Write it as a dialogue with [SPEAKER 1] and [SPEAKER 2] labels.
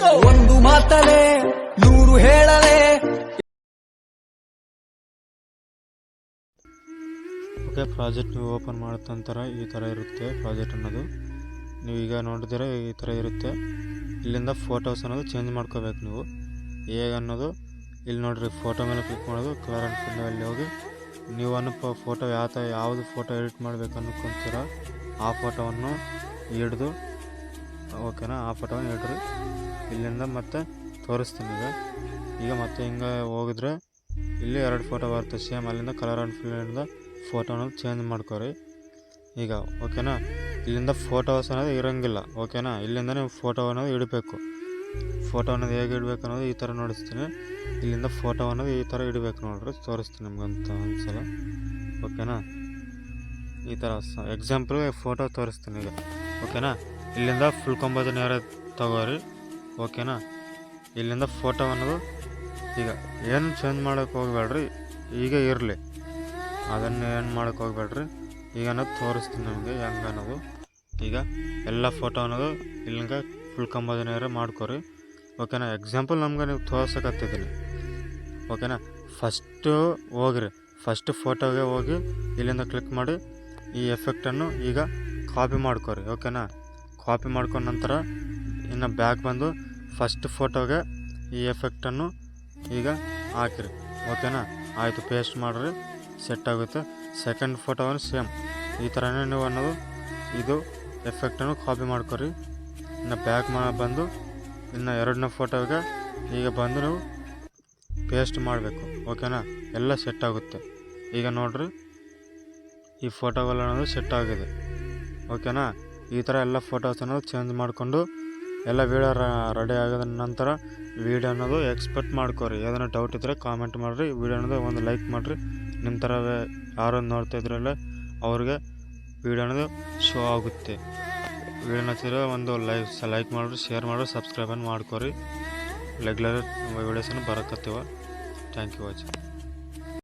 [SPEAKER 1] ಒಂದು ಮಾತಲೆ ನೂರು ಹೇಳಲೆ.
[SPEAKER 2] Okay, project ನೀವು ಓಪನ್ ಮಾಡಿದ ನಂತರ ಈ ಥರ ಇರುತ್ತೆ ಪ್ರಾಜೆಕ್ಟ್ ಅನ್ನೋದು. ನೀವೀಗ ನೋಡಿದರೆ ಈ ಥರ ಇರುತ್ತೆ. ಇಲ್ಲಿಂದ ಫೋಟೋಸ್ ಅನ್ನೋದು ಚೇಂಜ್ ಮಾಡ್ಕೋಬೇಕು ನೀವು. ಹೇಗೆ ಅನ್ನೋದು ಇಲ್ಲಿ ನೋಡಿರಿ, ಫೋಟೋ ಮೇಲೆ ಕ್ಲಿಕ್ ಮಾಡೋದು, ಕಲರ್ ಆ್ಯಂಡ್ ಫಿಲ್ಲಲ್ಲಿ ಹೋಗಿ ನೀವು ಫೋಟೋ ಯಾವುದು ಫೋಟೋ ಎಡಿಟ್ ಮಾಡಬೇಕು ಅನ್ಕೊಂತೀರ ಆ ಫೋಟೋವನ್ನು ಹಿಡಿದು, ಓಕೆನಾ, ಆ ಫೋಟೋವನ್ನು ಹಿಡ್ರಿ. ಇಲ್ಲಿಂದ ಮತ್ತೆ ತೋರಿಸ್ತೀನಿ ಈಗ ಮತ್ತೆ ಹಿಂಗೆ ಹೋಗಿದ್ರೆ ಇಲ್ಲಿ 2 ಫೋಟೋ ಬರುತ್ತೆ ಸೇಮ್. ಅಲ್ಲಿಂದ ಕಲರ್ ಆ್ಯಂಡ್ ಫಿಲ್ಲಿಂದ ಫೋಟೋನ ಚೇಂಜ್ ಮಾಡ್ಕೊರಿ ಈಗ, ಓಕೆನಾ. ಇಲ್ಲಿಂದ ಫೋಟೋಸ್ ಅನ್ನೋದು ಇರೋಂಗಿಲ್ಲ, ಓಕೆನಾ. ಇಲ್ಲಿಂದ ನೀವು ಫೋಟೋ ಅನ್ನೋದು ಇಡಬೇಕು. ಫೋಟೋ ಅನ್ನೋದು ಹೇಗೆ ಇಡಬೇಕು ಅನ್ನೋದು ಈ ಥರ ನೋಡಿಸ್ತೀನಿ. ಇಲ್ಲಿಂದ ಫೋಟೋ ಅನ್ನೋದು ಈ ಥರ ಇಡಬೇಕು ನೋಡ್ರಿ, ತೋರಿಸ್ತೀನಿ ನಿಮ್ಗಂತ ಒಂದ್ಸಲ, ಓಕೆನಾ. ಈ ಥರ ಎಕ್ಸಾಂಪಲ್ ಫೋಟೋ ತೋರಿಸ್ತೀನಿ ಈಗ, ಓಕೆನಾ. ಇಲ್ಲಿಂದ ಫುಲ್ ಕಂಬೋದ ನೇರ ತಗೋರಿ, ಓಕೆನಾ. ಇಲ್ಲಿಂದ ಫೋಟೋ ಅನ್ನೋದು ಈಗ ಏನು ಚೇಂಜ್ ಮಾಡೋಕ್ಕೆ ಹೋಗ್ಬೇಡ್ರಿ, ಈಗ ಇರಲಿ, ಅದನ್ನು ಏನು ಮಾಡೋಕ್ಕೆ ಹೋಗ್ಬೇಡ್ರಿ. ಈಗ ಅನ್ನೋದು ತೋರಿಸ್ತೀನಿ ನಿಮಗೆ ಹೆಂಗೆ ಅನ್ನೋದು. ಈಗ ಎಲ್ಲ ಫೋಟೋ ಅನ್ನೋದು ಇಲ್ಲಿಂದ ಫುಲ್ ಕಂಬೋದ ನೇರ ಮಾಡ್ಕೊರಿ, ಓಕೆನಾ. ಎಕ್ಸಾಂಪಲ್ ನಮ್ಗೆ ನೀವು ತೋರ್ಸಕತ್ತಿದ್ದೀನಿ, ಓಕೆನಾ. ಫಸ್ಟು ಹೋಗ್ರಿ, ಫಸ್ಟ್ ಫೋಟೋಗೆ ಹೋಗಿ ಇಲ್ಲಿಂದ ಕ್ಲಿಕ್ ಮಾಡಿ ಈ ಎಫೆಕ್ಟನ್ನು ಈಗ ಕಾಪಿ ಮಾಡ್ಕೊರಿ, ಓಕೆನಾ. ಕಾಪಿ ಮಾಡ್ಕೊಂಡ ನಂತರ ಇನ್ನು ಬ್ಯಾಕ್ ಬಂದು ಫಸ್ಟ್ ಫೋಟೋಗೆ ಈ ಎಫೆಕ್ಟನ್ನು ಈಗ ಹಾಕಿರಿ, ಓಕೆನಾ. ಆಯಿತು, ಪೇಸ್ಟ್ ಮಾಡಿರಿ, ಸೆಟ್ ಆಗುತ್ತೆ. ಸೆಕೆಂಡ್ ಫೋಟೋವನ್ನು ಸೇಮ್ ಈ ಥರನೇ ನೀವು ಅನ್ನೋದು ಇದು ಎಫೆಕ್ಟನ್ನು ಕಾಪಿ ಮಾಡ್ಕೊರಿ. ಇನ್ನು ಬ್ಯಾಕ್ ಬಂದು ಇನ್ನು 2ನೇ ಫೋಟೋಗೆ ಈಗ ಬಂದು ನೀವು ಪೇಸ್ಟ್ ಮಾಡಬೇಕು, ಓಕೆನಾ. ಎಲ್ಲ ಸೆಟ್ ಆಗುತ್ತೆ. ಈಗ ನೋಡಿರಿ, ಈ ಫೋಟೋಗಳು ಅನ್ನೋದು ಸೆಟ್ ಆಗಿದೆ, ಓಕೆನಾ. ಈ ಥರ ಎಲ್ಲ ಫೋಟೋಸ್ ಅನ್ನೋದು ಚೇಂಜ್ ಮಾಡಿಕೊಂಡು ಎಲ್ಲ ವೀಡಿಯೋ ರೆಡಿ ಆಗಿದ ನಂತರ ವೀಡಿಯೋ ಅನ್ನೋದು ಎಕ್ಸ್ಪೆಕ್ಟ್ ಮಾಡ್ಕೊರಿ. ಏನಾರ ಡೌಟ್ ಇದ್ದರೆ ಕಾಮೆಂಟ್ ಮಾಡಿರಿ, ವೀಡಿಯೋ ಅನ್ನೋದು ಒಂದು ಲೈಕ್ ಮಾಡಿರಿ. ನಿಮ್ಮ ಥರ ಯಾರು ನೋಡ್ತಾಯಿದ್ರಲ್ಲ ಅವ್ರಿಗೆ ವೀಡಿಯೋ ಅನ್ನೋದು ಶೋ ಆಗುತ್ತೆ. ವೀಡಿಯೋ ನಚ್ಚಿದ್ರೆ ಒಂದು ಲೈಕ್ ಮಾಡಿರಿ, ಶೇರ್ ಮಾಡಿರಿ, ಸಬ್ಸ್ಕ್ರೈಬನ್ನು ಮಾಡ್ಕೊರಿ. ರೆಗ್ಯುಲರ್ ವೀಡಿಯೋಸನ್ನು ಬರಕತ್ತೀವ. Thank you watching.